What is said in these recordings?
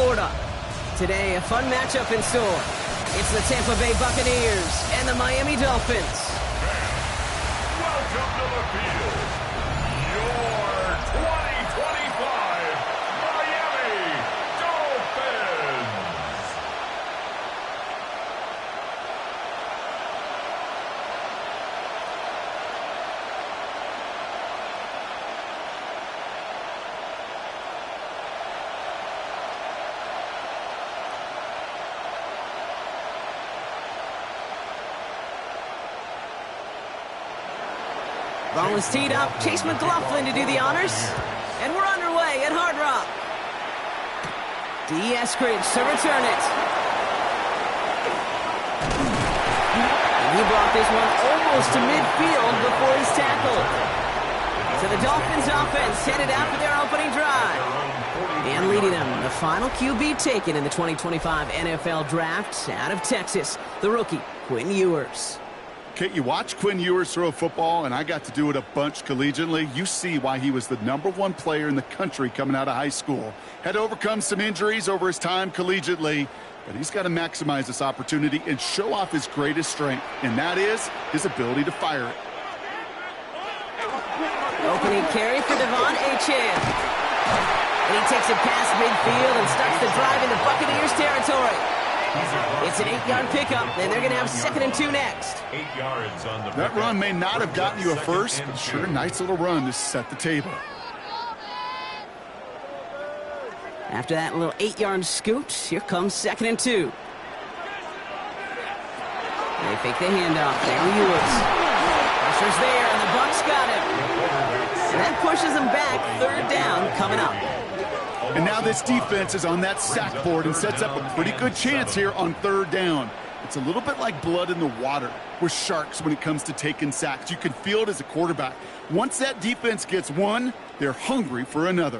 Florida. Today, a fun matchup in store. It's the Tampa Bay Buccaneers and the Miami Dolphins. Welcome to the field, your 2025 Miami Dolphins. Ball is teed up. Chase McLaughlin to do the honors. And we're underway at Hard Rock. D. Eskridge to return it. And he brought this one almost to midfield before he's tackled. So the Dolphins offense headed out for their opening drive. And leading them, the final QB taken in the 2025 NFL Draft out of Texas, the rookie, Quinn Ewers. Kate, you watch Quinn Ewers throw a football, and I got to do it a bunch collegiately. You see why he was the #1 player in the country coming out of high school. Had to overcome some injuries over his time collegiately, but he's got to maximize this opportunity and show off his greatest strength, and that is his ability to fire it. Opening carry for Devon Achane. And he takes it past midfield and starts the drive into Buccaneers territory. It's an 8-yard pickup, and they're going to have 2nd and 2 next. 8 yards on the That run may not have gotten you a first, but sure, nice little run to set the table. After that little 8-yard scoot, here comes 2nd and 2. They fake the handoff. There Ewers. Pressure's there, and the Bucs got him. And that pushes them back. 3rd down coming up. And now this defense is on that sack board and sets up a pretty good chance here on 3rd down. It's a little bit like blood in the water with sharks when it comes to taking sacks. You can feel it as a quarterback. Once that defense gets one, they're hungry for another.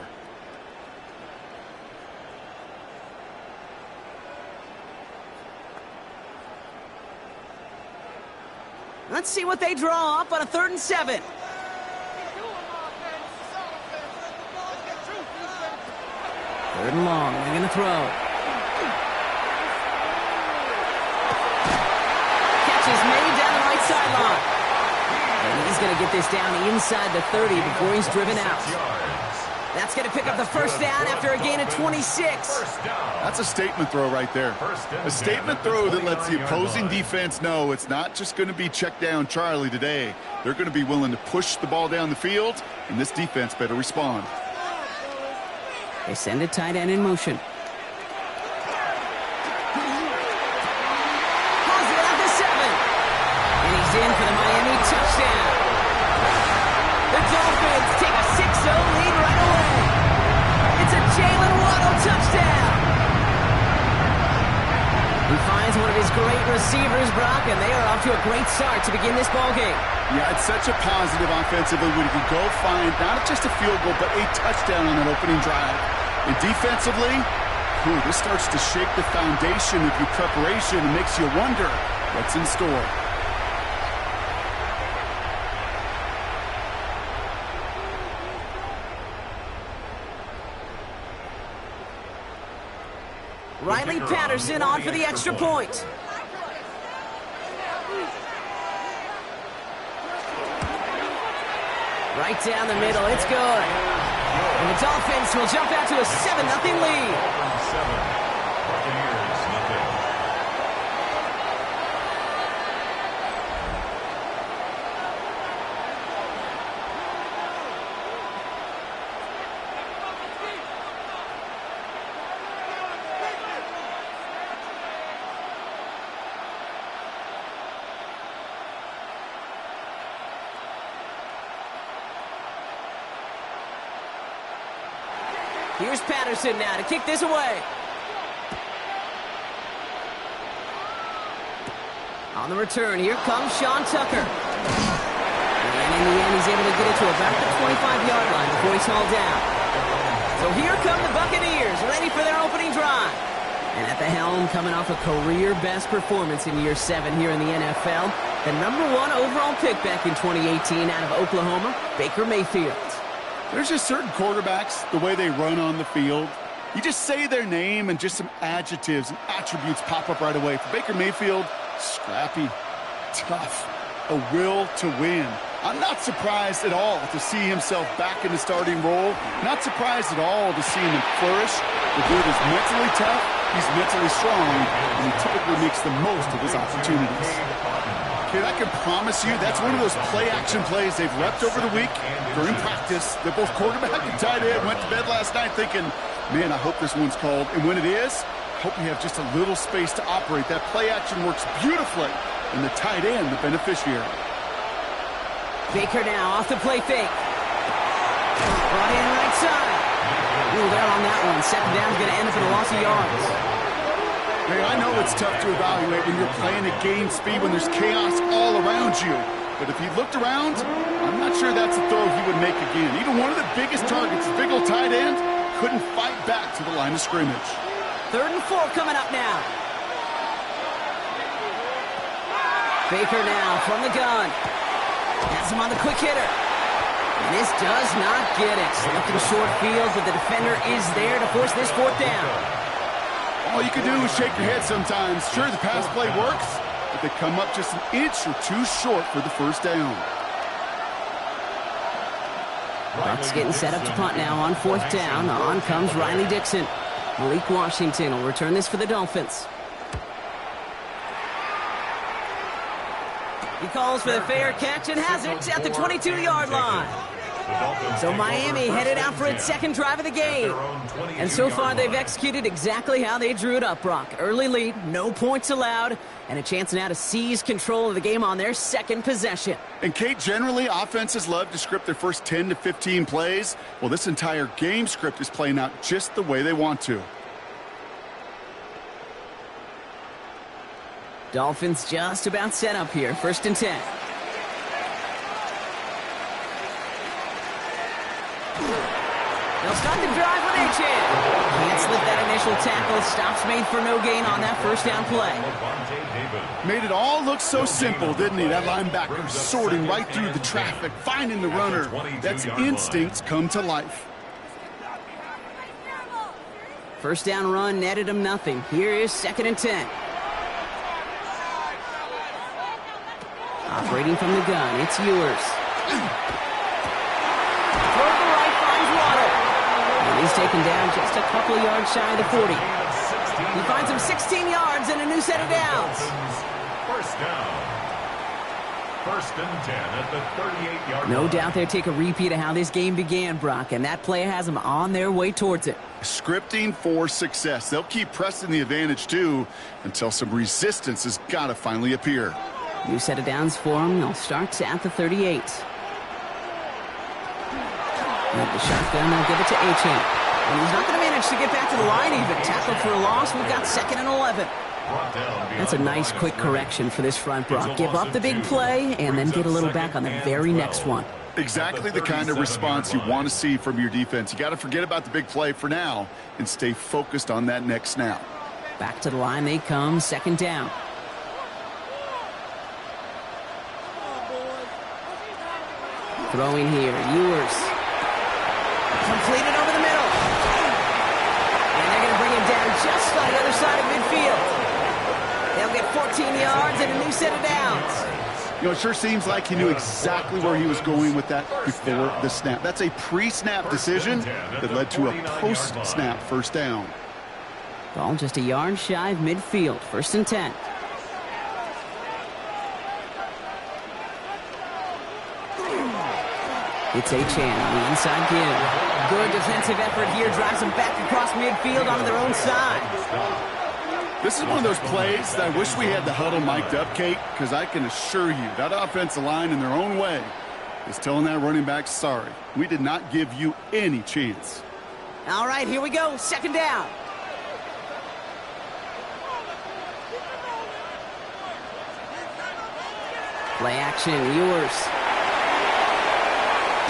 Let's see what they draw up on a 3rd and 7. Third and long. They're going to throw. Catch is made down the right sideline. And he's going to get this down inside the 30 before he's driven out. That's going to pick up the 1st down after a gain of 26. That's a statement throw right there. A statement throw that lets the opposing defense know it's not just going to be check down Charlie today. They're going to be willing to push the ball down the field, and this defense better respond. They send a tight end in motion. Pulls it out to 7. And he's in for the Miami touchdown. The Dolphins take a 6-0 lead right away. It's a Jalen Waddle touchdown. He finds one of his great receivers, Brock, and they are off to a great start to begin this ballgame. Yeah, it's such a positive offensively when you can go find not just a field goal, but a touchdown on that opening drive. And defensively, this starts to shake the foundation of your preparation and makes you wonder what's in store. Riley Patterson on for the extra point. Right down the middle, it's good. And the Dolphins will jump out to a 7-0 lead. Buccaneers, nothing. Here's Patterson now to kick this away. On the return, here comes Sean Tucker. And in the end, he's able to get it to about the 25-yard line before he's hauled down. So here come the Buccaneers, ready for their opening drive. And at the helm, coming off a career-best performance in year 7 here in the NFL, the #1 overall pick back in 2018 out of Oklahoma, Baker Mayfield. There's just certain quarterbacks, the way they run on the field, You just say their name and just some adjectives and attributes pop up right away. For Baker Mayfield, scrappy, tough, a will to win. I'm not surprised at all to see himself back in the starting role. Not surprised at all to see him flourish. The dude is mentally tough, he's mentally strong, and he typically makes the most of his opportunities. Kid, I can promise you that's one of those play-action plays they've repped over the week. During practice, they're both quarterback and tight end. Went to bed last night thinking, man, I hope this one's called. And when it is, hope we have just a little space to operate. That play-action works beautifully, and the tight end, the beneficiary. Baker now off the play fake. Brought in right side. Ruled out on that one. Second down's going to end up in a loss of yards. Hey, I know it's tough to evaluate when you're playing at game speed, when there's chaos all around you. But if he looked around, I'm not sure that's a throw he would make again. Even one of the biggest targets, the big old tight end, couldn't fight back to the line of scrimmage. 3rd and 4 coming up now. Baker now from the gun. Has him on the quick hitter. And this does not get it. Looking short field, but the defender is there to force this 4th down. All you can do is shake your head sometimes. Sure, the pass play works, but they come up just an inch or two short for the 1st down. Bucks getting set up to punt now on 4th down. On comes Riley Dixon. Malik Washington will return this for the Dolphins. He calls for the fair catch and has it at the 22-yard line. So Miami headed out for its 2nd drive of the game. And so far they've executed exactly how they drew it up, Brock. Early lead, no points allowed, and a chance now to seize control of the game on their 2nd possession. And Kate, generally offenses love to script their first 10 to 15 plays. Well, this entire game script is playing out just the way they want to. Dolphins just about set up here. 1st and 10. They'll start the drive with H.N. Can't slip that initial tackle. Stops made for no gain on that 1st down play. Made it all look so simple, didn't he? That linebacker sorting right through the traffic, finding the runner. That's instincts come to life. 1st down run netted him nothing. Here is 2nd and 10. Operating from the gun, it's Ewers. Toward the right finds Waddle. And he's taken down just a couple of yards shy of the 40. He finds him 16 yards and a new set of downs. 1st down. 1st and 10 at the 38-yard line. No doubt they'll take a repeat of how this game began, Brock, and that play has them on their way towards it. Scripting for success. They'll keep pressing the advantage, too, until some resistance has got to finally appear. New set of downs for him. They'll start at the 38. With the shotgun, they'll give it to H.N. And he's not going to manage to get back to the line even. Tackled for a loss. We've got 2nd and 11. That's a nice quick correction for this front, Brock. Give up the big play and then get a little back on the very next one. Exactly the kind of response you want to see from your defense. You got to forget about the big play for now and stay focused on that next snap. Back to the line they come. 2nd down. Throwing here, Ewers. Completed over the middle. And they're going to bring him down just on the other side of midfield. They'll get 14 yards and a new set of downs. You know, it sure seems like he knew exactly where he was going with that before the snap. That's a pre-snap decision that led to a post-snap 1st down. Ball just a yard shy of midfield. 1st and 10. It's H.N. on the inside give. Good defensive effort here. Drives them back across midfield onto their own side. This is one of those plays that I wish we had the huddle mic'd up, Kate, because I can assure you that offensive line in their own way is telling that running back, sorry, we did not give you any chance. All right, here we go. 2nd down. Play action, Ewers.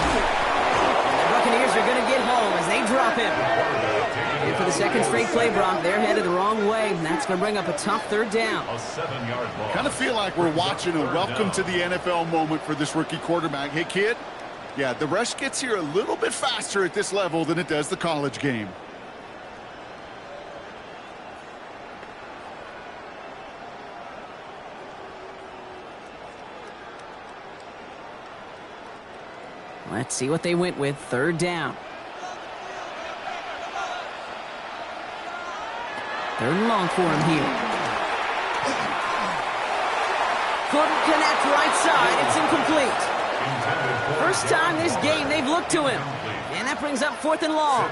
The Buccaneers are going to get home as they drop him. And for the 2nd straight play, Brock, they're headed the wrong way, and that's going to bring up a tough 3rd down. Kind of feel like we're watching a welcome to the NFL moment for this rookie quarterback. Hey, kid, yeah, the rush gets here a little bit faster at this level than it does the college game. Let's see what they went with. Third down. Third and long for him here. Couldn't connect right side. It's incomplete. First time this game they've looked to him. And that brings up 4th and long.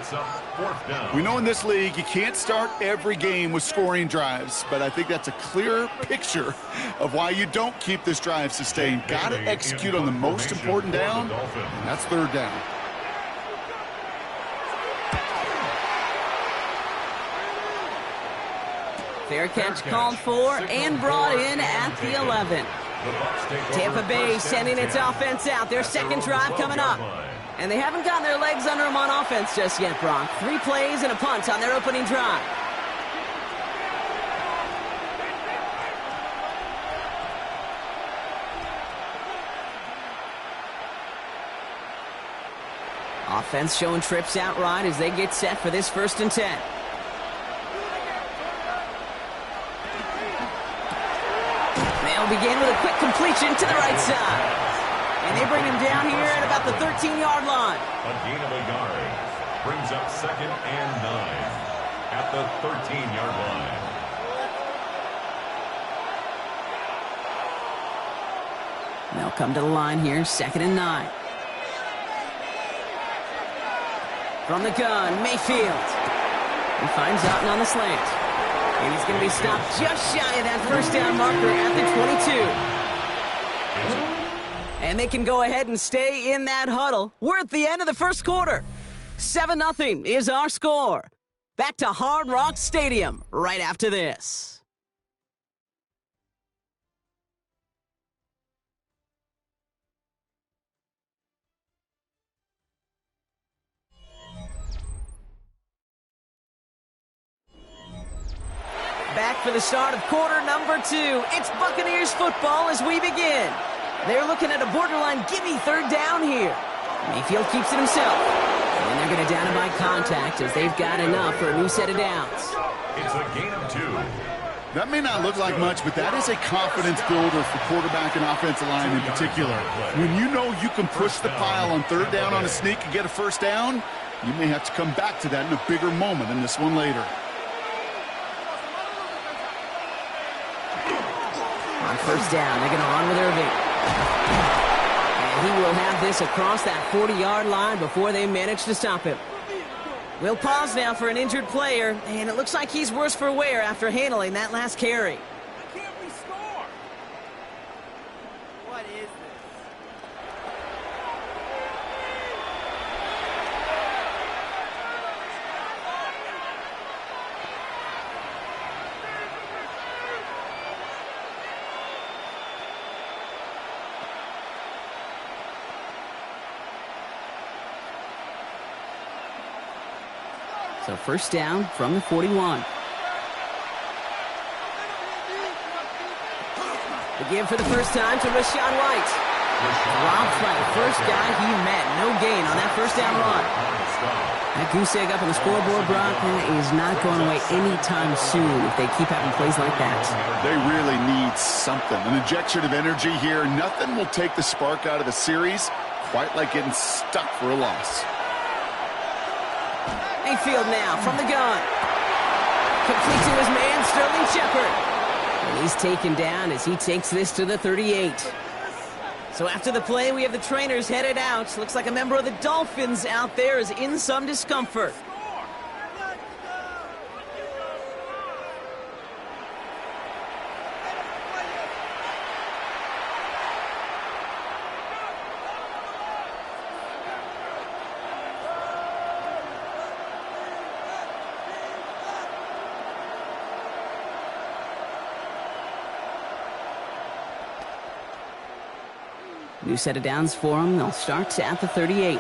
We know in this league you can't start every game with scoring drives, but I think that's a clear picture of why you don't keep this drive sustained. Got to execute on the most important down, and that's third down. Fair catch called for and brought in at the 11. Tampa Bay sending its offense out. Their second drive coming up. And they haven't gotten their legs under them on offense just yet, Brock. 3 plays and a punt on their opening drive. Offense showing trips outright as they get set for this 1st and 10. They'll begin with a quick completion to the right side. And they bring him down here at about the 13-yard line. A gain of a yard brings up 2nd and 9 at the 13-yard line. They'll come to the line here, 2nd and 9. From the gun, Mayfield. He finds Otten on the slant. And he's going to be stopped just shy of that first down marker at the 22. And they can go ahead and stay in that huddle. We're at the end of the first quarter. 7-0 is our score. Back to Hard Rock Stadium right after this. Back for the start of quarter number 2. It's Buccaneers football as we begin. They're looking at a borderline gimme third down here. Mayfield keeps it himself. And they're going to down him by contact as they've got enough for a new set of downs. It's a gain of 2. That may not look like much, but that is a confidence builder for quarterback and offensive line in particular. When you know you can push the pile on third down on a sneak and get a first down, you may have to come back to that in a bigger moment than this one later. On first down, they're going to run with Irving. And he will have this across that 40-yard line before they manage to stop him. We'll pause now for an injured player, and it looks like he's worse for wear after handling that last carry. Can't we score? What is this? So first down from the 41. The give for the first time to Rachaad White. Dropped by the first guy he met. No gain on that first down run. That goose egg up on the scoreboard, Brock, is not going away anytime soon if they keep having plays like that. They really need something. An injection of energy here. Nothing will take the spark out of a series quite like getting stuck for a loss. Mayfield now from the gun. Complete to his man, Sterling Shepard. And he's taken down as he takes this to the 38. So after the play, we have the trainers headed out. Looks like a member of the Dolphins out there is in some discomfort. New set of downs for them. They'll start at the 38.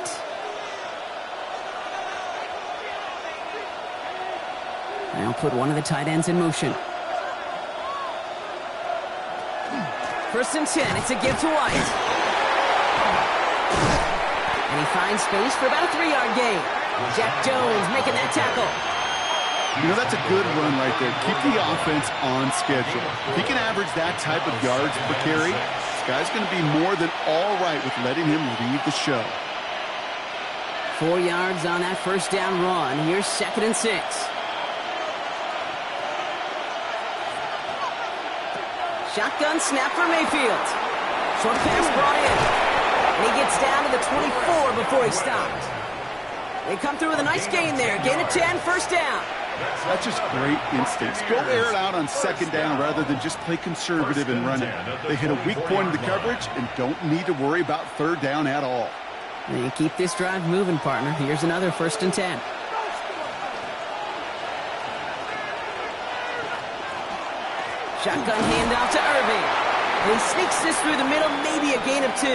They'll put one of the tight ends in motion. First and 10. It's a give to White. And he finds space for about a 3-yard gain. Jack Jones making that tackle. You know, that's a good run right there. Keep the offense on schedule. If he can average that type of yards per carry, this guy's going to be more than all right with letting him lead the show. 4 yards on that first down run. Here's 2nd and 6. Shotgun snap for Mayfield. Short pass brought in. And he gets down to the 24 before he stopped. They come through with a nice gain there. Gain of 10, first down. That's just great instincts. Go air it out on 2nd down rather than just play conservative and run it. They hit a weak point in the coverage and don't need to worry about 3rd down at all. And you keep this drive moving, partner. Here's another 1st and 10. Shotgun handoff to Irving. And he sneaks this through the middle, maybe a gain of 2.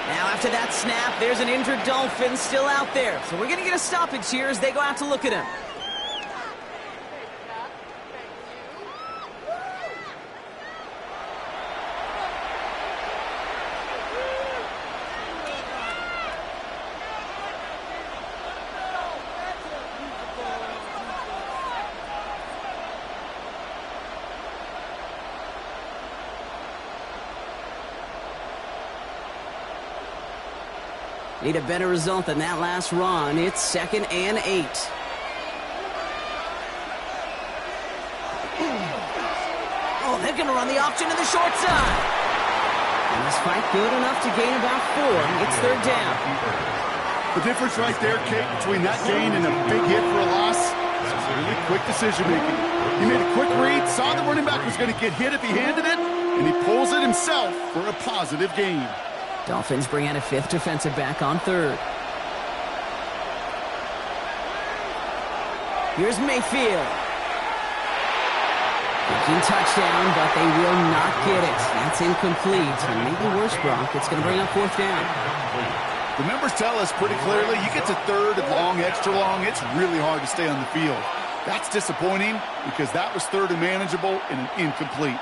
Now after that snap, there's an injured Dolphin still out there. So we're going to get a stoppage here as they go out to look at him. Need a better result than that last run. It's 2nd and 8. Oh, they're going to run the option to the short side. And this fight good enough to gain about 4. It's 3rd down. The difference right there, Kate, between that gain and a big hit for a loss is really quick decision-making. He made a quick read, saw the running back was going to get hit if he handed it, and he pulls it himself for a positive gain. Dolphins bring out a 5th defensive back on 3rd. Here's Mayfield. Thinking touchdown, but they will not get it. That's incomplete. And maybe worse, Brock. It's going to bring up 4th down. The numbers tell us pretty clearly, you get to 3rd and long, extra long, it's really hard to stay on the field. That's disappointing because that was 3rd and manageable and an incomplete.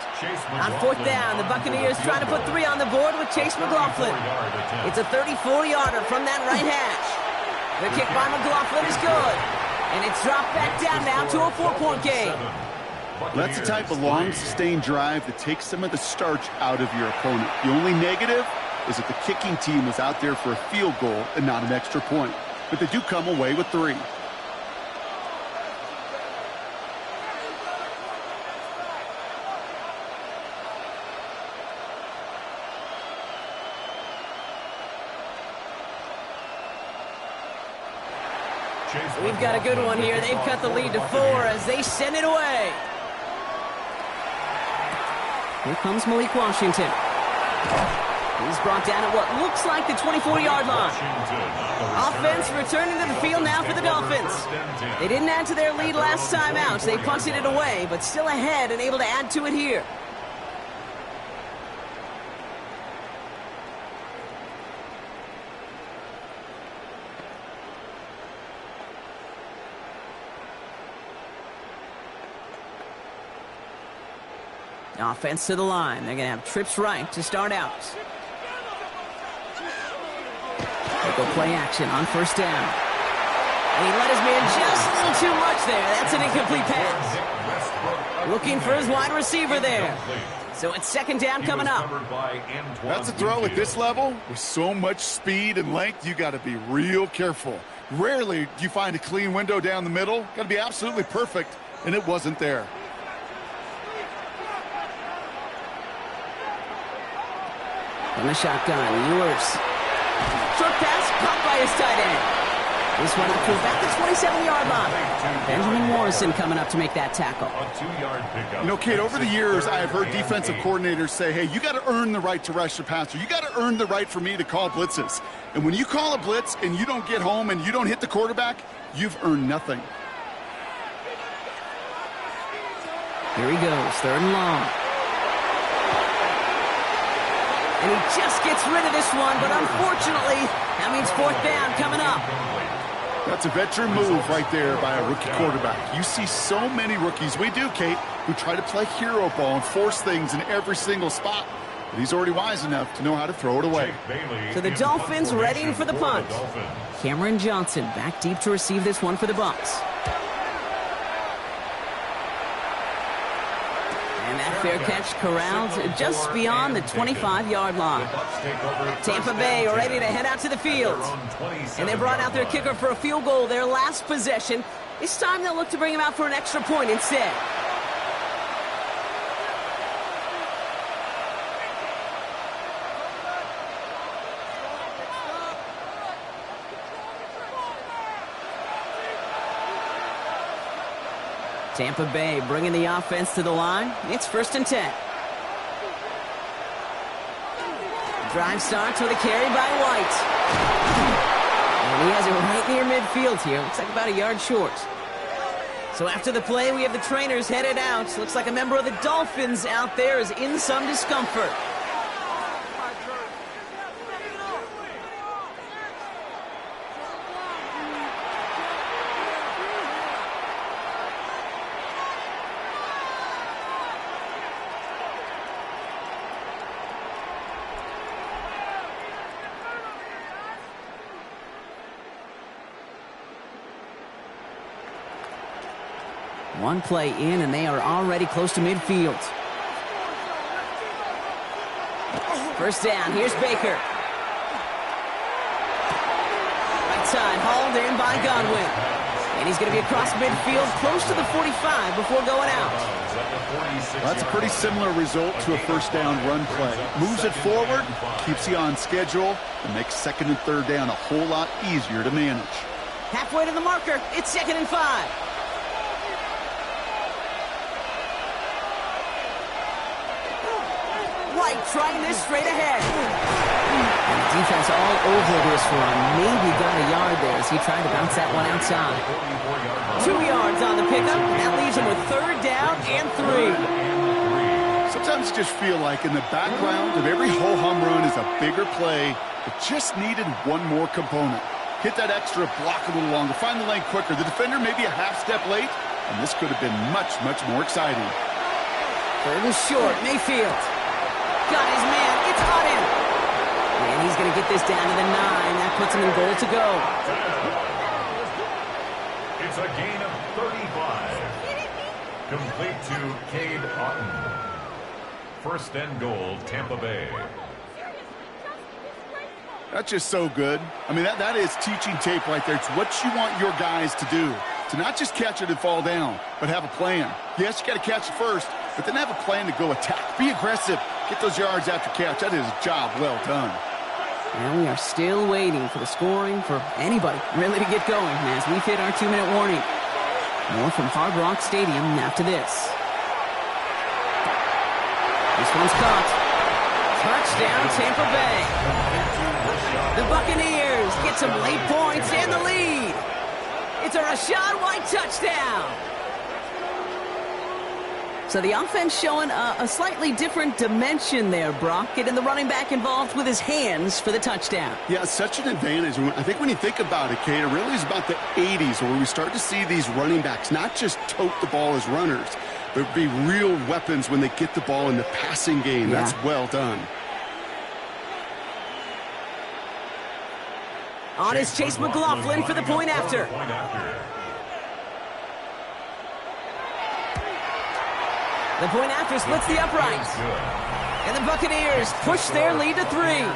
On 4th down, the Buccaneers trying to put 3 on the board with Chase McLaughlin. It's a 34-yarder from that right hash. The kick by McLaughlin is good. And it's dropped back down now to a 4-point game. That's the type of long, sustained drive that takes some of the starch out of your opponent. The only negative is that the kicking team was out there for a field goal and not an extra point. But they do come away with 3. We've got a good one here. They've cut the lead to 4 as they send it away. Here comes Malik Washington. He's brought down at what looks like the 24-yard line. Offense returning to the field now for the Dolphins. They didn't add to their lead last time out. They punted it away, but still ahead and able to add to it here. Offense to the line. They're going to have trips right to start out. They go play action on 1st down. And he let his man just a little too much there. That's an incomplete pass. Looking for his wide receiver there. So it's 2nd down coming up. That's a throw at this level. With so much speed and length, you got to be real careful. Rarely do you find a clean window down the middle. Got to be absolutely perfect, and it wasn't there. From the shotgun, Ewers. Short pass, caught by his tight end. This one up to about the 27-yard line. Benjamin Morrison coming up to make that tackle. A 2-yard pickup. You know, Kate, over the years, I have heard defensive coordinators say, hey, you got to earn the right to rush the passer. You got to earn the right for me to call blitzes. And when you call a blitz and you don't get home and you don't hit the quarterback, you've earned nothing. Here he goes, 3rd and long. And he just gets rid of this one, but unfortunately, that means 4th down coming up. That's a veteran move right there by a rookie quarterback. You see so many rookies, we do, Kate, who try to play hero ball and force things in every single spot. But he's already wise enough to know how to throw it away. So the Dolphins readying for the punt. Cameron Johnson back deep to receive this one for the Bucs. And that fair catch corralled just beyond the 25-yard line. Tampa Bay ready to head out to the field. And they brought out their kicker for a field goal their last possession. This time they'll look to bring him out for an extra point instead. Tampa Bay bringing the offense to the line. It's 1st and 10. Drive starts with a carry by White. And he has it right near midfield here. Looks like about a yard short. So after the play, we have the trainers headed out. Looks like a member of the Dolphins out there is in some discomfort. One play in, and they are already close to midfield. First down, here's Baker. Right side, hauled in by Godwin. And he's going to be across midfield, close to the 45 before going out. Well, that's a pretty similar result to a first down run play. Moves it forward, keeps you on schedule, and makes 2nd and 3rd down a whole lot easier to manage. Halfway to the marker, it's 2nd and 5. White trying this straight ahead. And the defense all over this one. Maybe got a yard there as he tried to bounce that one outside. 2 yards on the pickup. That leaves him with 3rd down and 3. Sometimes you just feel like in the background of every ho-hum run is a bigger play that just needed one more component. Hit that extra block a little longer. Find the lane quicker. The defender maybe a half step late, and this could have been much, much more exciting. 3rd and short, Mayfield. Got his man, it's on him. And he's going to get this down to the 9. That puts him in goal to go. It's a gain of 35. Complete to Cade Otton. 1st and goal, Tampa Bay. That's just so good. I mean, that is teaching tape right there. It's what you want your guys to do. To not just catch it and fall down, but have a plan. Yes, you got to catch it first, but then have a plan to go attack. Be aggressive. Get those yards after catch. That is a job well done. And we are still waiting for the scoring for anybody really to get going as we've hit our 2-minute warning. More from Hard Rock Stadium after this. This one's caught. Touchdown, Tampa Bay. The Buccaneers get some late points and the lead. It's a Rachaad White touchdown. So the offense showing a slightly different dimension there, Brock. Getting the running back involved with his hands for the touchdown. Yeah, such an advantage. I think when you think about it, Kate, it really is about the 80s where we start to see these running backs not just tote the ball as runners, but be real weapons when they get the ball in the passing game. Yeah. That's well done. On is Chase McLaughlin for the point after. The point after splits the upright. And the Buccaneers push their lead to 3. 10,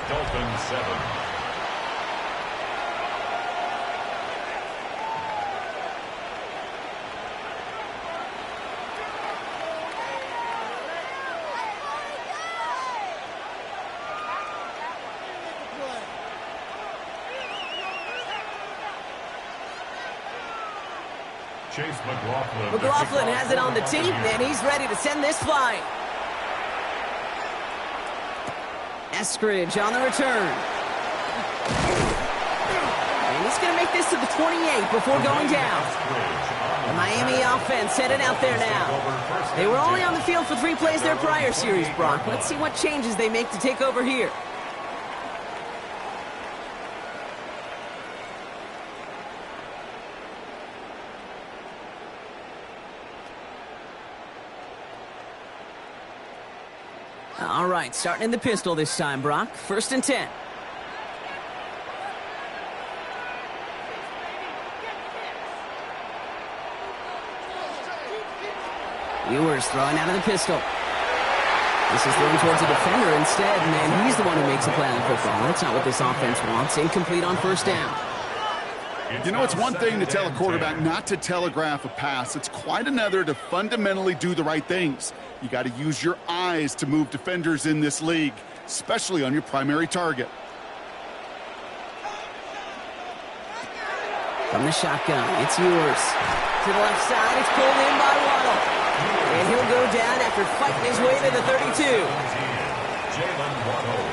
Dolphins 7. Chase McLaughlin. McLaughlin has it on the tee, and he's ready to send this flying. Eskridge on the return. And he's going to make this to the 28 before going down. The Miami offense headed out there now. They were only on the field for 3 plays their prior series, Brock. Let's see what changes they make to take over here. All right, starting in the pistol this time, Brock. 1st and 10. Ewers throwing out of the pistol. This is thrown towards a defender instead, and he's the one who makes a play on the football. That's not what this offense wants. Incomplete on first down. You know, it's one thing to tell a quarterback not to telegraph a pass. It's quite another to fundamentally do the right things. You got to use your eyes to move defenders in this league, especially on your primary target. From the shotgun, it's Ewers. To the left side, it's pulled in by Waddle. And he'll go down after fighting his way to the 32. Jalen Waddle.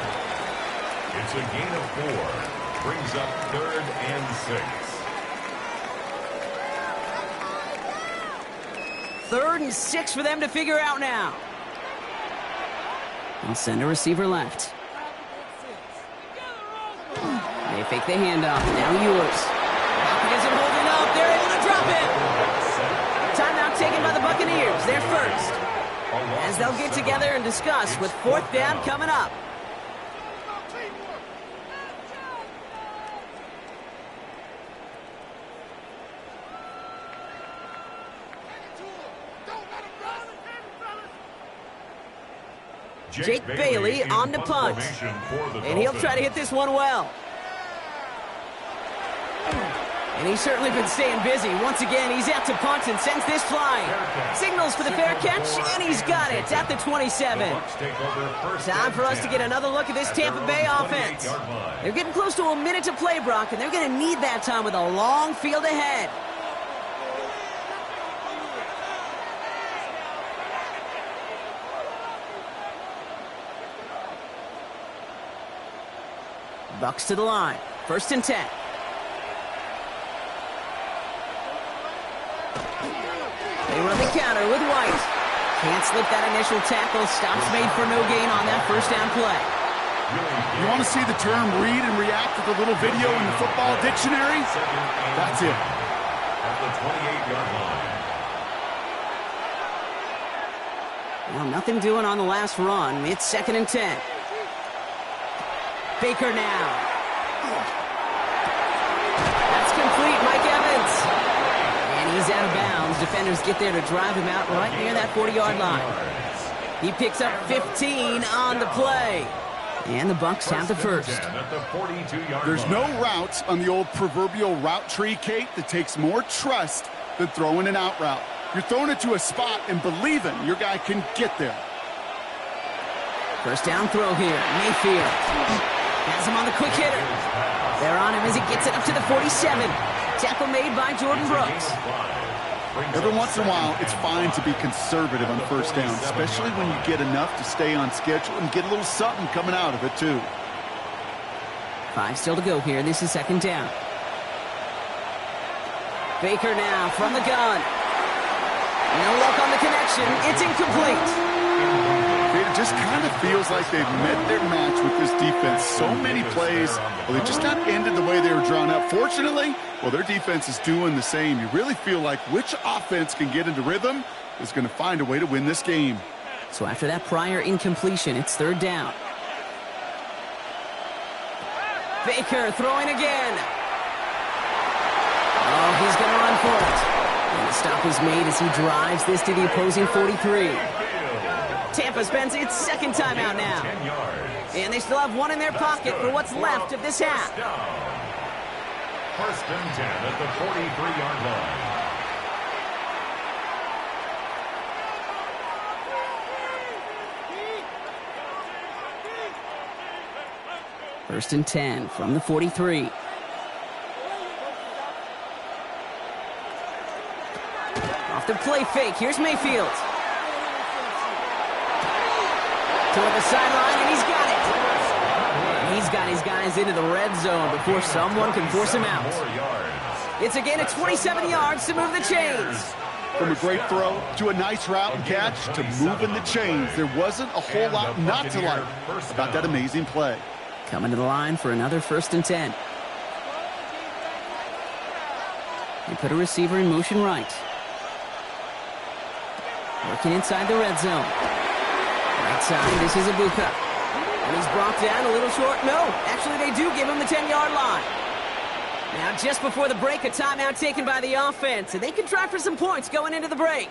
It's a gain of 4. Brings up 3rd and 6. 3rd and 6 for them to figure out now. They'll send a receiver left. They fake the handoff. Now Ewers. Isn't holding up. They're able to drop it. Timeout taken by the Buccaneers. They're first. As they'll get together and discuss with 4th down coming up. Jake Bailey on the punt. And he'll try to hit this one well. And he's certainly been staying busy. Once again, he's out to punt and sends this flying. Signals for the fair catch, and he's got it at the 27. Time for us to get another look at this Tampa Bay offense. They're getting close to a minute to play, Brock, and they're going to need that time with a long field ahead. Bucks to the line. 1st and 10. They run the counter with White. Can't slip that initial tackle. Stops made for no gain on that first down play. You want to see the term read and react with a little video in the football dictionary? That's it. At the 28-yard line. Well, nothing doing on the last run. It's 2nd and 10. Baker now. That's complete, Mike Evans. And he's out of bounds. Defenders get there to drive him out right near that 40-yard line. He picks up 15 on the play. And the Bucks have the first. There's no routes on the old proverbial route tree, Kate, that takes more trust than throwing an out route. You're throwing it to a spot and believing your guy can get there. First down throw here. Mayfield has him on the quick hitter. They're on him as he gets it up to the 47. Tackle made by Jordan Brooks. Every once in a while, it's fine to be conservative on first down, especially when you get enough to stay on schedule and get a little something coming out of it, too. 5 still to go here. This is 2nd down. Baker now from the gun. No luck on the connection. It's incomplete. It just kind of feels like they've met their match with this defense. So many plays, well, they just not ended the way they were drawn up. Fortunately, well, their defense is doing the same. You really feel like which offense can get into rhythm is going to find a way to win this game. So after that prior incompletion, it's 3rd down. Baker throwing again. Oh, he's going to run for it. And the stop is made as he drives this to the opposing 43. Tampa spends its 2nd timeout now. And they still have one in their pocket for what's left of this half. 1st and 10 at the 43-yard line. 1st and 10 from the 43. Off the play fake. Here's Mayfield. Toward the sideline, and he's got it. And he's got his guys into the red zone before someone can force him out. It's a gain of 27 yards to move the chains. From a great throw to a nice route and catch to moving the chains, there wasn't a whole lot not to like about that amazing play. Coming to the line for another 1st and 10. They put a receiver in motion right. Working inside the red zone. Right side, this is Ibuka. And he's brought down a little short. No, actually they do give him the 10-yard line. Now just before the break, a timeout taken by the offense. And they can try for some points going into the break.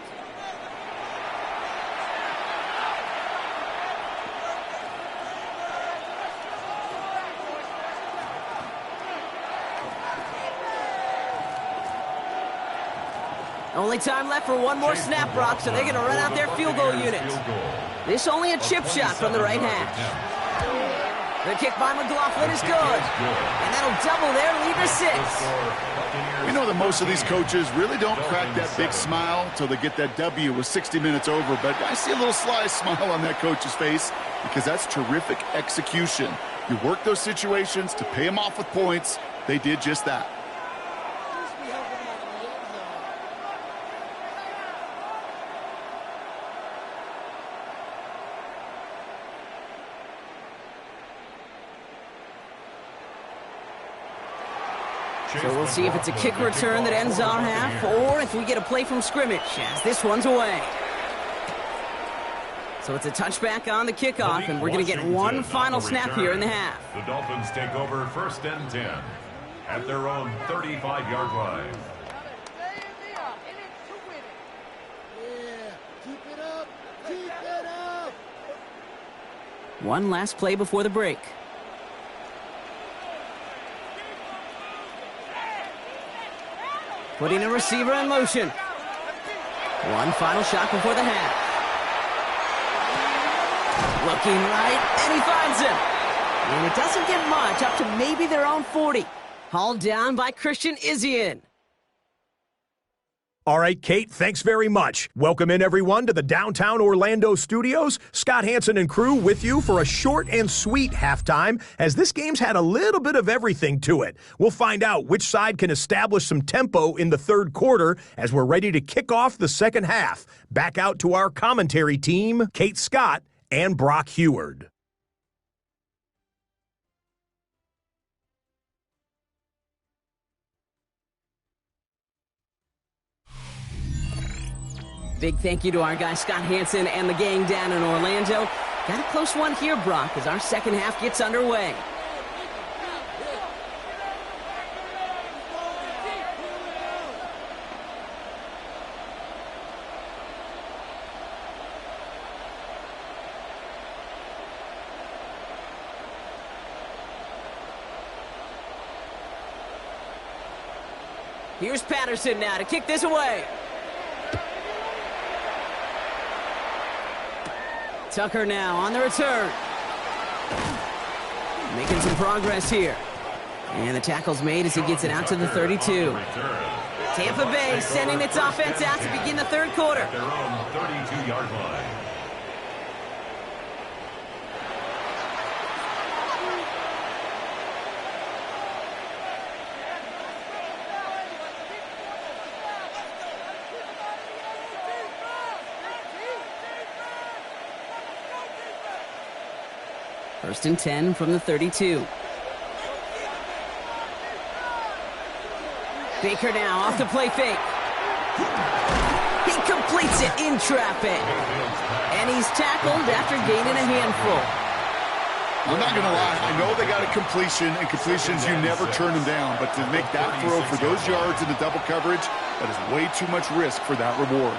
Only time left for one more snap, Brock, so they're going to run out their field goal unit. This only a chip shot from the right hash. The kick by McLaughlin is good. And that'll double their lead to 6. You know that most of these coaches really don't crack that big smile until they get that W with 60 minutes over. But I see a little sly smile on that coach's face because that's terrific execution. You work those situations to pay them off with points. They did just that. So we'll see if it's a kick return that ends our half, or if we get a play from scrimmage, as this one's away. So it's a touchback on the kickoff, and we're going to get one final snap here in the half. The Dolphins take over 1st and 10 at their own 35-yard line. One last play before the break. Putting a receiver in motion. One final shot before the half. Looking right, and he finds him. And it doesn't get much, up to maybe their own 40. Hauled down by Christian Izien. All right, Kate, thanks very much. Welcome in, everyone, to the downtown Orlando studios. Scott Hansen and crew with you for a short and sweet halftime, as this game's had a little bit of everything to it. We'll find out which side can establish some tempo in the third quarter as we're ready to kick off the second half. Back out to our commentary team, Kate Scott and Brock Heward. Big thank you to our guy Scott Hansen and the gang down in Orlando. Got a close one here, Brock, as our second half gets underway. Here's Patterson now to kick this away. Tucker now on the return. Making some progress here. And the tackle's made as he gets it out to the 32. Tampa Bay sending its offense out to begin the third quarter. At their own 32-yard line. First and 10 from the 32. Baker now off the play fake. He completes it in traffic. And he's tackled after gaining a handful. I'm not going to lie. I know they got a completion, and completions, you never turn them down. But to make that throw for those yards into double coverage, that is way too much risk for that reward.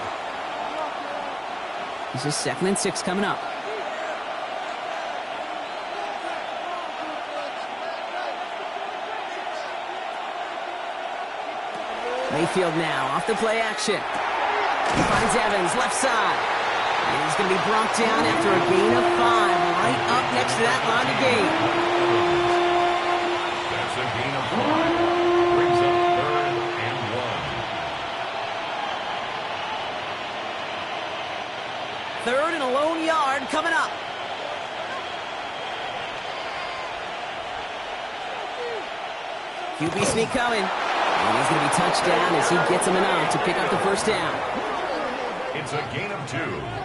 This is 2nd and 6 coming up. Mayfield now off the play action. He finds Evans left side. And he's going to be brought down after a gain of 5 right up next to that line of gain. That's a gain of 5. Brings up 3rd and 1. Third and a lone yard coming up. QB sneak coming. And he's going to be touched down as he gets him enough to pick up the first down. It's a gain of 2.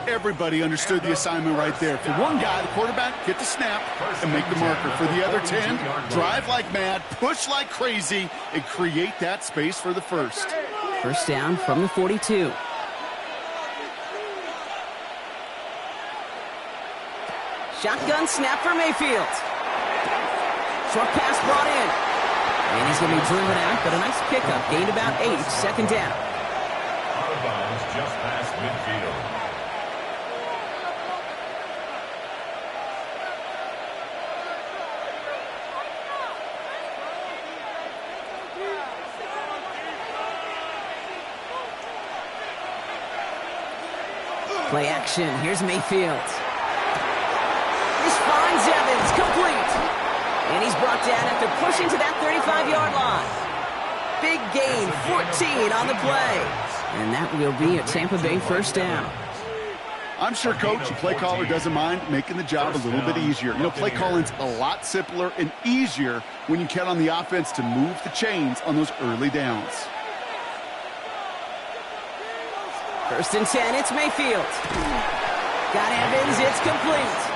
Everybody understood the assignment right there. For one guy, the quarterback, get the snap and make the marker. For the other 10, drive like mad, push like crazy, and create that space for the first. First down from the 42. Shotgun snap for Mayfield. Short pass brought in. And he's going to be driven out, but a nice pickup. Gained about 8, second down. Out of bounds just past midfield. Play action. Here's Mayfield. This finds Evans. Complete. And he's brought down after pushing to that 35-yard line. Big gain, 14 on the play. And that will be a Tampa Bay first down. I'm sure coach and play caller doesn't mind making the job a little bit easier. You know, play calling's a lot simpler and easier when you count on the offense to move the chains on those early downs. First and 10, it's Mayfield. Got Evans, it's complete.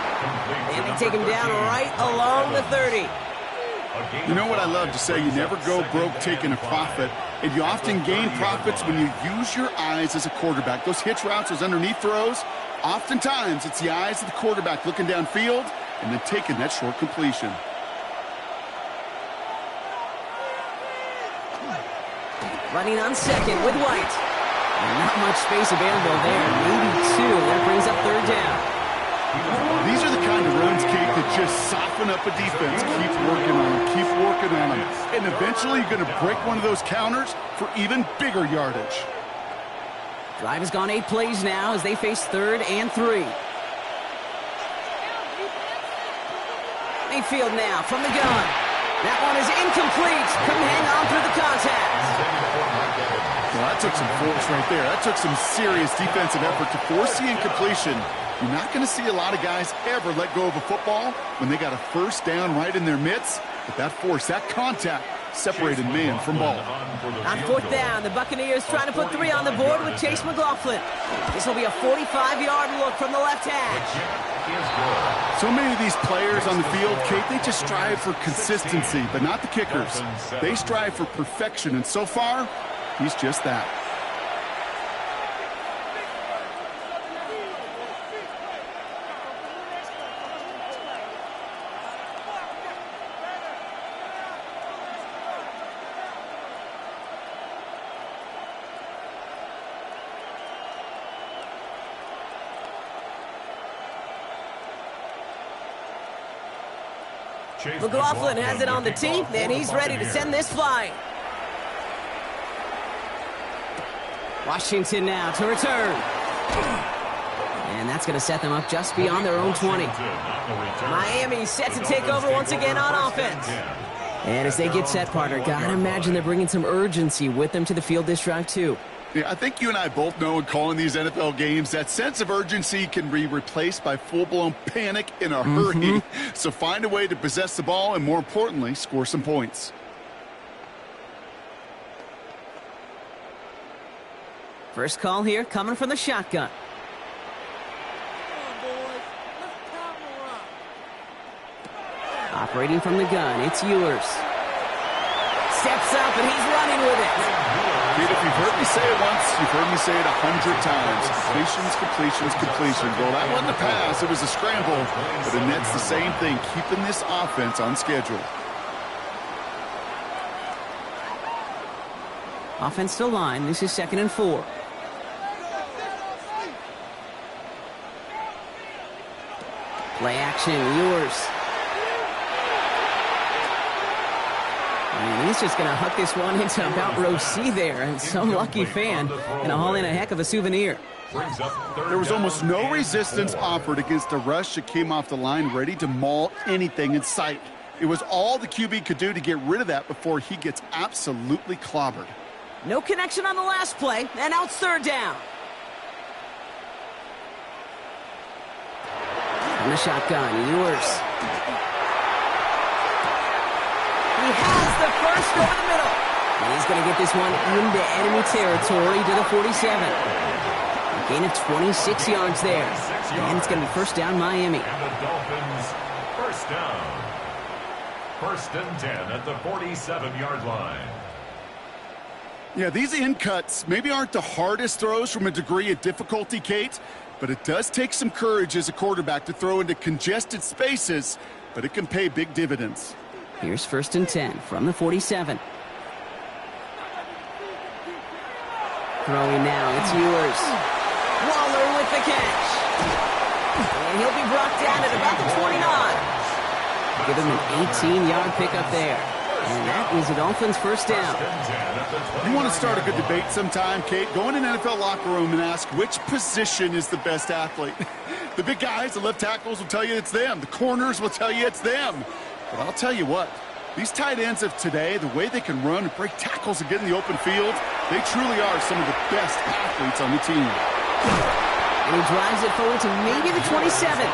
And they take him down right along the 30. You know what I love to say? You never go broke taking a profit, and you often gain profits when you use your eyes as a quarterback. Those hitch routes, those underneath throws, oftentimes it's the eyes of the quarterback looking downfield and then taking that short completion. Running on second with White. And not much space available there. Maybe two. That brings up third down. These are the kind of runs, Kate, that just soften up a defense. Keep working on them. Keep working on them. And eventually you're going to break one of those counters for even bigger yardage. Drive has gone 8 plays now as they face 3rd and 3. Mayfield now from the gun. That one is incomplete. Couldn't hang on through the contact. Well, that took some force right there. That took some serious defensive effort to force the incompletion. You're not going to see a lot of guys ever let go of a football when they got a first down right in their midst. But that force, that contact, separated man from ball. On 4th down, the Buccaneers trying to put 3 on the board with Chase McLaughlin. This will be a 45-yard look from the left hash. So many of these players on the field, Kate, they just strive for consistency, but not the kickers. They strive for perfection, and so far, he's just that. McLaughlin has it on the tee, and he's ready to send this flying. Washington now to return. And that's going to set them up just beyond their own 20. Miami set to take over once again on offense. And as they get set, partner, gotta imagine they're bringing some urgency with them to the field this drive, too. Yeah, I think you and I both know in calling these NFL games that sense of urgency can be replaced by full-blown panic in a hurry. So find a way to possess the ball and, more importantly, score some points. First call here coming from the shotgun. Operating from the gun, it's Ewers. Steps up and he's running with it. Kid, if you've heard me say it once, you've heard me say it 100 times. Completions. Well, that wasn't a pass. It was a scramble. But the net's the same thing, keeping this offense on schedule. Offense to line. This is 2nd and 4. Play action. Ewers. And he's just going to huck this one into about row C there. And some lucky fan going to haul in a heck of a souvenir. There was almost no resistance offered against a rush that came off the line ready to maul anything in sight. It was all the QB could do to get rid of that before he gets absolutely clobbered. No connection on the last play, and now it's 3rd down. And the shotgun, Ewers. He has the first over the middle. And he's going to get this one into enemy territory to the 47. A gain of 26 yards there. And it's going to be first down Miami. And the Dolphins, first down. 1st and 10 at the 47-yard line. Yeah, these in cuts maybe aren't the hardest throws from a degree of difficulty, Kate, but it does take some courage as a quarterback to throw into congested spaces, but it can pay big dividends. Here's 1st and 10 from the 47. Throwing now, it's Ewers. Waller with the catch. And he'll be brought down at about the 29. Give him an 18-yard pickup there. And that is a Dolphins first down. You want to start a good debate sometime, Kate? Go in an NFL locker room and ask which position is the best athlete. The big guys, the left tackles will tell you it's them. The corners will tell you it's them. But I'll tell you what, these tight ends of today, the way they can run and break tackles and get in the open field, they truly are some of the best athletes on the team. And he drives it forward to maybe the 27.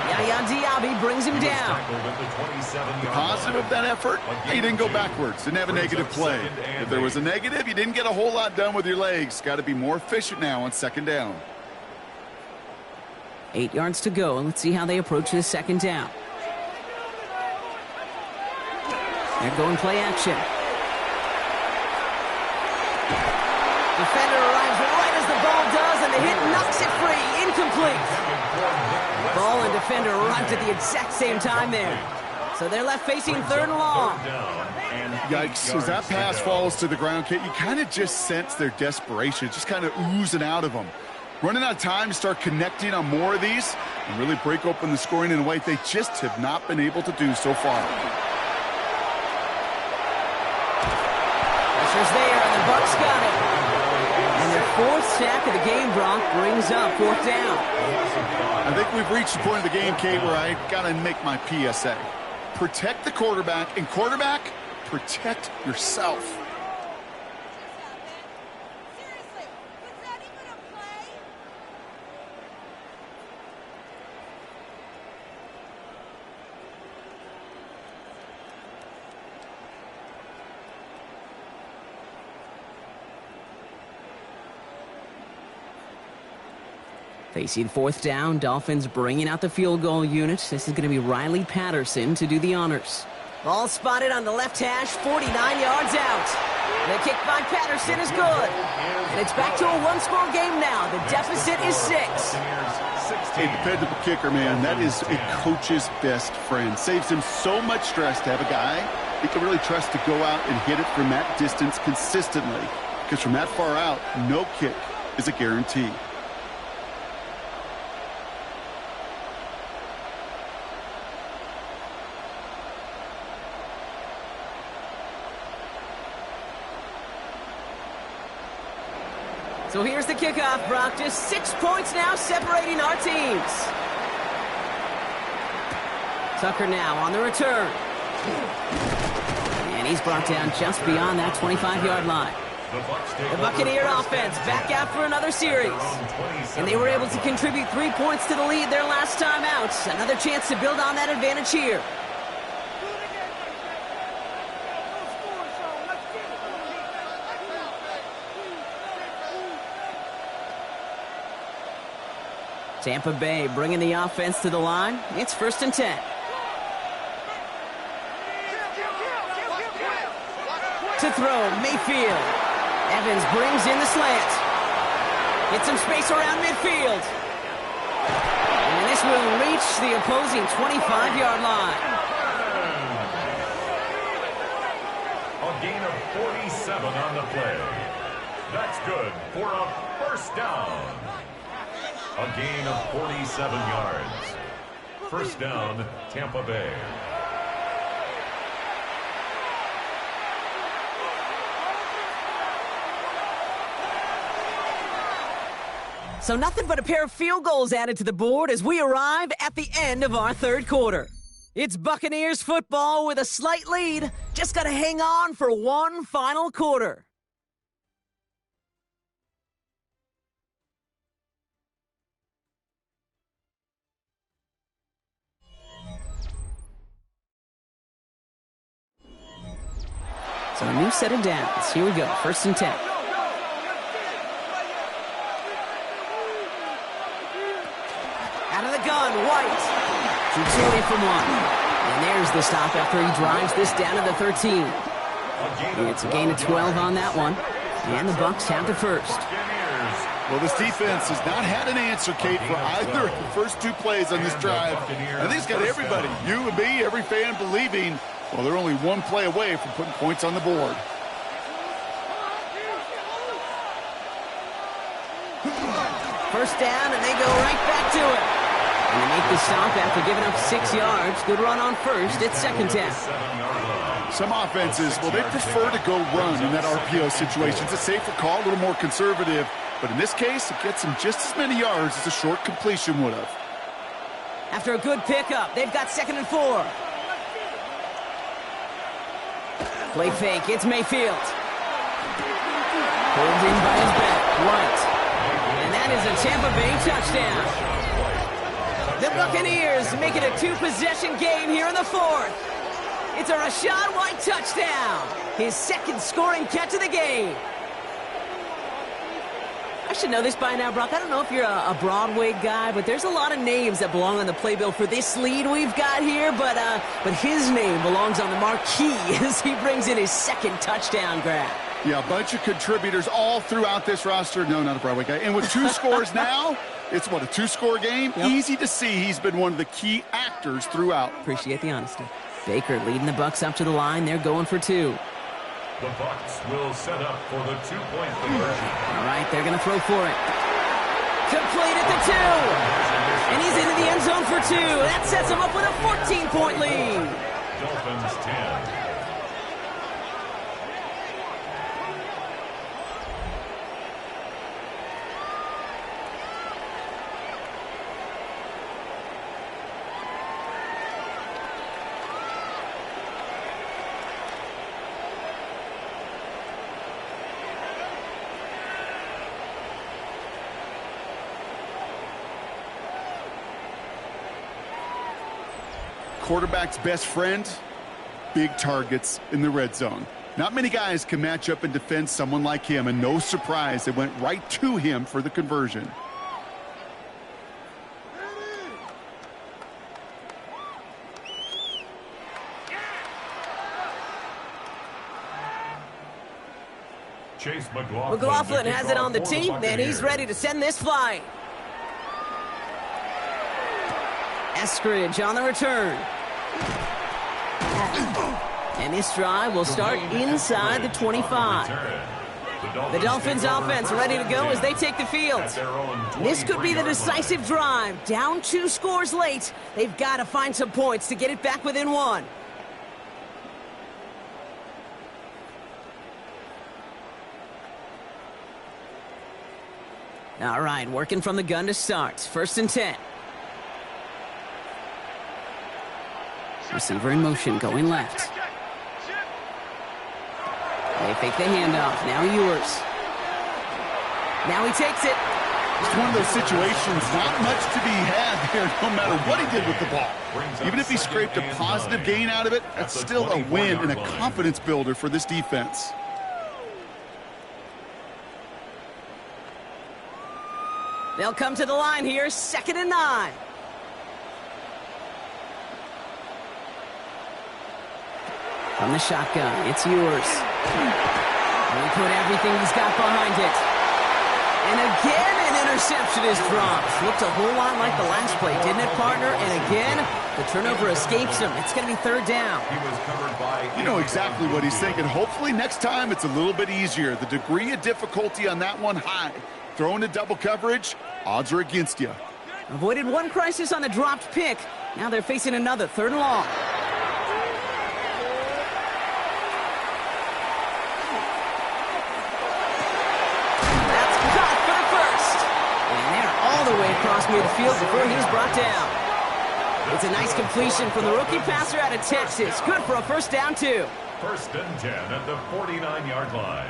Yaya Diaby brings him down. The positive of that effort, he didn't go backwards, didn't have a negative play. If there was a negative, you didn't get a whole lot done with your legs. Got to be more efficient now on second down. 8 yards to go, and let's see how they approach this second down. They're going play action. Defender arrives right as the ball does, and the hit knocks it free. Incomplete. Ball and defender arrived at the exact same time there. So they're left facing third and long. Yikes, as that pass falls to the ground, Kate, you kind of just sense their desperation. Just kind of oozing out of them. Running out of time to start connecting on more of these and really break open the scoring in a way they just have not been able to do so far. Pressure's there, and the Bucs got it. And their fourth sack of the game, Brock, brings up fourth down. I think we've reached the point of the game, Kate, where I got to make my PSA. Protect the quarterback, and quarterback, protect yourself. Facing fourth down, Dolphins bringing out the field goal unit. This is going to be Riley Patterson to do the honors. Ball spotted on the left hash, 49 yards out. The kick by Patterson is good. And it's back to a one-score game now. The deficit is 6. A dependable kicker, man. That is a coach's best friend. Saves him so much stress to have a guy he can really trust to go out and hit it from that distance consistently. Because from that far out, no kick is a guarantee. So here's the kickoff, Brock. Just 6 points now separating our teams. Tucker now on the return. And he's brought down just beyond that 25-yard line. The Buccaneer offense back out for another series. And they were able to contribute 3 points to the lead their last time out. Another chance to build on that advantage here. Tampa Bay bringing the offense to the line. It's 1st and 10. To throw, Mayfield. Evans brings in the slant. Gets some space around midfield. And this will reach the opposing 25-yard line. A gain of 47 on the play. That's good for a first down. A gain of 47 yards. First down, Tampa Bay. So nothing but a pair of field goals added to the board as we arrive at the end of our third quarter. It's Buccaneers football with a slight lead. Just got to hang on for one final quarter. So a new set of downs. Here we go. 1st and 10. Out of the gun, White. Shoots away from one. And there's the stop after he drives this down to the 13. It's a gain of 12 on that one. And the Bucs have the first. Well, this defense has not had an answer, Kate, for either of the first 2 plays on this drive. I think it's got everybody, you and me, every fan believing, well, they're only 1 play away from putting points on the board. First down, and they go right back to it. And they make the stop after giving up 6 yards. Good run on first. It's second down. Some offenses, well, they prefer to go run in that RPO situation. It's a safer call, a little more conservative. But in this case, it gets them just as many yards as a short completion would have. After a good pickup, they've got 2nd and 4. Play fake. It's Mayfield. Pulled in by his back. White. And that is a Tampa Bay touchdown. The Buccaneers make it a 2-possession game here in the 4th. It's a Rachaad White touchdown. His 2nd scoring catch of the game. I should know this by now, Brock. I don't know if you're a Broadway guy, but there's a lot of names that belong on the playbill for this lead we've got here. But his name belongs on the marquee as he brings in his 2nd touchdown grab. Yeah, a bunch of contributors all throughout this roster. No, not a Broadway guy. And with 2 scores now, it's what, a 2-score game? Yep. Easy to see he's been one of the key actors throughout. Appreciate the honesty. Baker leading the Bucs up to the line. They're going for 2. The Bucs will set up for the 2-point conversion. All right, they're going to throw for it. Complete at the 2. And he's into the end zone for 2. That sets him up with a 14-point lead. Dolphins 10. Quarterback's best friend, big targets in the red zone. Not many guys can match up and defend someone like him, and no surprise, they went right to him for the conversion. Chase McLaughlin has it on the tee, and he's ready to send this flying. Eskridge on the return. And this drive will start inside the 25. The Dolphins offense ready to go as they take the field. This could be the decisive drive. Down 2 scores late. They've got to find some points to get it back within 1. All right, working from the gun to start. 1st and 10. Receiver in motion, going left. They fake the handoff. Now Ewers. Now he takes it. It's one of those situations, not much to be had there, no matter what he did with the ball. Even if he scraped a positive gain out of it, that's still a win and a confidence builder for this defense. They'll come to the line here, 2nd and 9. From the shotgun, it's Ewers. And he put everything he's got behind it. And again, an interception is dropped. Looked a whole lot like the last play, didn't it, partner? And again, the turnover escapes him. It's going to be 3rd down. He was covered by... You know exactly what he's thinking. Hopefully next time it's a little bit easier. The degree of difficulty on that one high. Throwing to double coverage, odds are against you. Avoided one crisis on the dropped pick. Now they're facing another, 3rd and long. Across midfield before he's brought down. It's a nice completion from the rookie passer out of Texas. Good for a 1st down, too. 1st and 10 at the 49-yard line.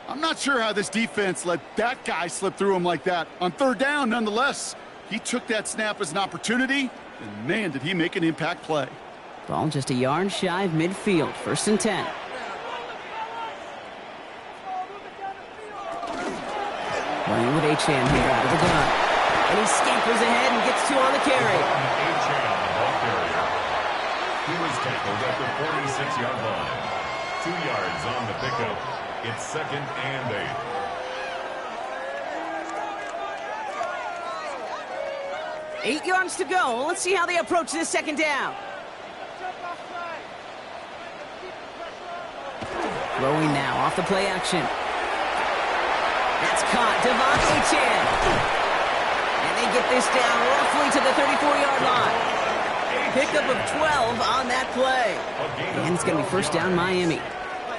I'm not sure how this defense let that guy slip through him like that. On 3rd down, nonetheless, he took that snap as an opportunity, and man, did he make an impact play. Ball just a yard shy of midfield. 1st and 10. Running with Achane here out of the gun. And he scampers ahead and gets 2 on the carry. Achane on the ball carrier. He was tackled at the 46-yard line. 2 yards on the pickup. It's 2nd and 8. 8 yards to go. Let's see how they approach this 2nd down. Throwing now off the play action. That's caught. Devon Achane. And they get this down roughly to the 34-yard line. Pickup of 12 on that play. And it's going to be first down Miami.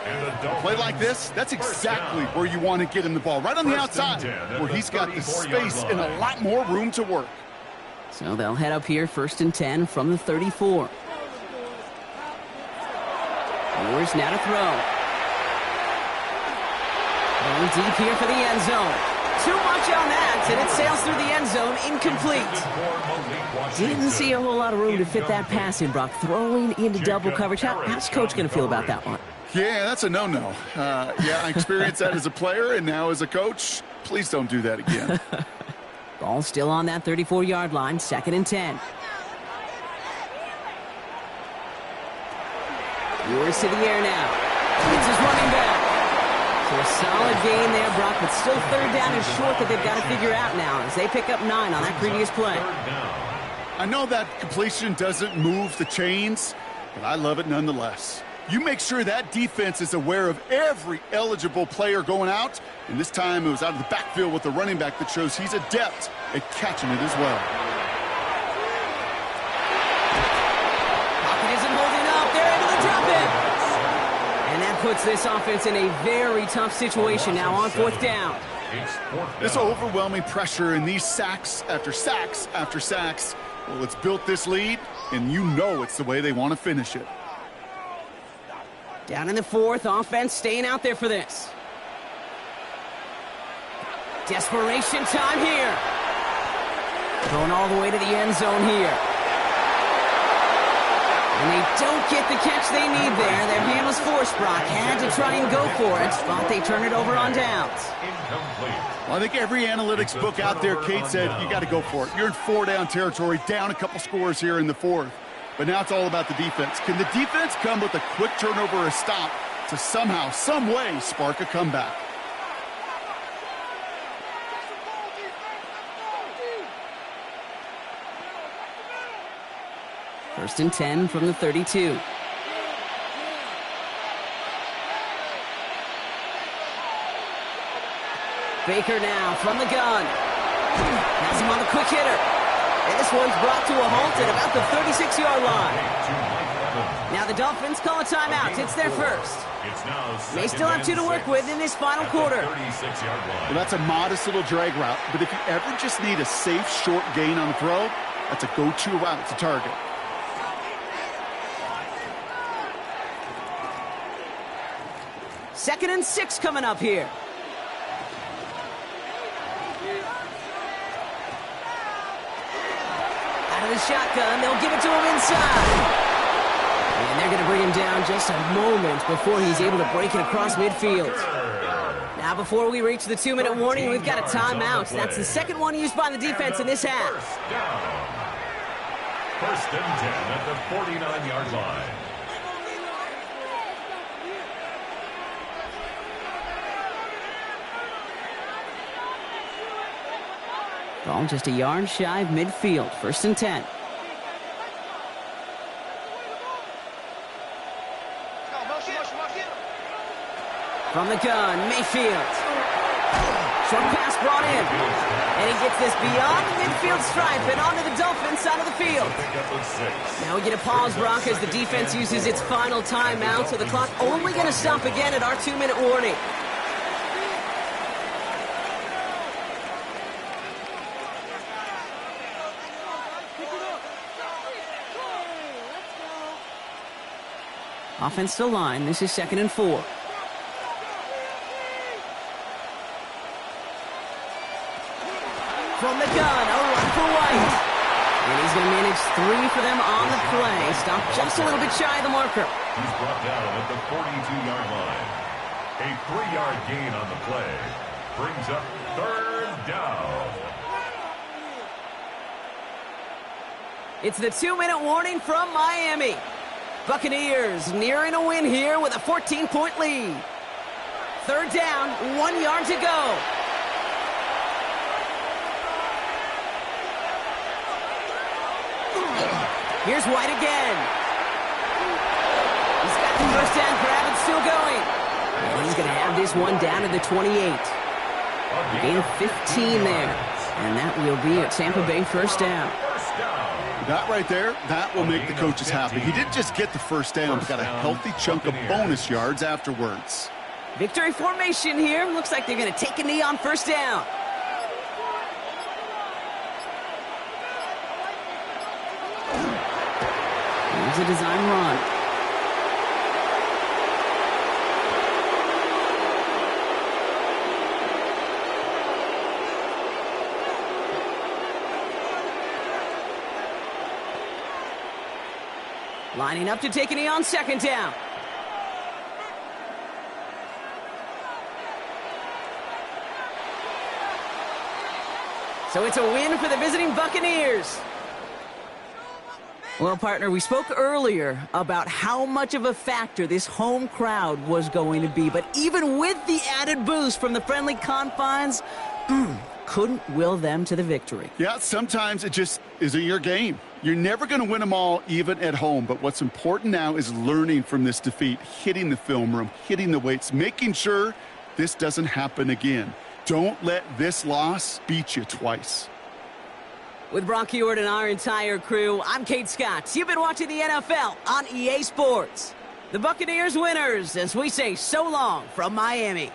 A play like this, that's exactly where you want to get him the ball. Right on the outside, where he's got the space and a lot more room to work. So they'll head up here, 1st and 10 from the 34. Ewers now to throw. Going deep here for the end zone. Too much on that, and it sails through the end zone, incomplete. Didn't see a whole lot of room to fit that pass in, Brock. Throwing into double coverage. How's Coach going to feel about that one? Yeah, that's a no-no. Yeah, I experienced that as a player, and now as a coach, please don't do that again. Ball still on that 34-yard line, 2nd and 10. Ewers to the air now. It's his running back. So a solid gain there, Brock, but still 3rd down is short that they've got to figure out now as they pick up 9 on that previous play. I know that completion doesn't move the chains, but I love it nonetheless. You make sure that defense is aware of every eligible player going out, and this time it was out of the backfield with the running back that shows he's adept at catching it as well. Pocket isn't holding up. They're able to drop it. And that puts this offense in a very tough situation now on 4th down. This overwhelming pressure and these sacks after sacks after sacks, well, it's built this lead, and you know it's the way they want to finish it. Down in the 4th, offense staying out there for this. Desperation time here. Going all the way to the end zone here. And they don't get the catch they need there. Their hand was forced, Brock. Had to try and go for it, but they turn it over on downs. Well, I think every analytics book out there, Kate, said you got to go for it. You're in 4-down territory, down a couple scores here in the 4th. But now it's all about the defense. Can the defense come with a quick turnover or a stop to somehow, some way, spark a comeback? First and 10 from the 32. Baker now from the gun. Has him on the quick hitter. And this one's brought to a halt at about the 36-yard line. Now the Dolphins call a timeout. It's their first. They still have 2 to work with in this final quarter. Well, that's a modest little drag route, but if you ever just need a safe, short gain on the throw, that's a go-to route to target. Second and 6 coming up here. Out of the shotgun, they'll give it to him inside. And they're going to bring him down just a moment before he's able to break it across midfield. Now, before we reach the 2-minute warning, we've got a timeout. That's the second one used by the defense in this half. First and 10 at the 49-yard line. Ball just a yard shy of midfield. First and 10. From the gun, Mayfield. Short pass brought in. And he gets this beyond the midfield stripe and onto the Dolphins side of the field. Now we get a pause, Brock, as the defense uses its final timeout, so the clock only going to stop again at our 2-minute warning. Offense to line. This is 2nd and 4. From the gun, a run for White. And he's going to manage 3 for them on the play. Stopped just a little bit shy of the marker. He's brought down at the 42-yard line. A 3-yard gain on the play. Brings up 3rd down. It's the 2-minute warning from Miami. Buccaneers nearing a win here with a 14-point lead. 3rd down, 1 yard to go. Here's White again. He's got the first down grab and still going. And he's going to have this one down to the 28. A gain of 15 there. And that will be a Tampa Bay first down. That right there, that will make the coaches happy. He didn't just get the first down, but got a healthy chunk of bonus yards afterwards. Victory formation here. Looks like they're going to take a knee on first down. Here's a design run. Lining up to take a knee on second down. So it's a win for the visiting Buccaneers. Well, partner, we spoke earlier about how much of a factor this home crowd was going to be. But even with the added boost from the friendly confines, couldn't will them to the victory. Yeah, sometimes it just isn't your game. You're never going to win them all, even at home. But what's important now is learning from this defeat, hitting the film room, hitting the weights, making sure this doesn't happen again. Don't let this loss beat you twice. With Brock Heward and our entire crew, I'm Kate Scott. You've been watching the NFL on EA Sports. The Buccaneers winners as we say so long from Miami.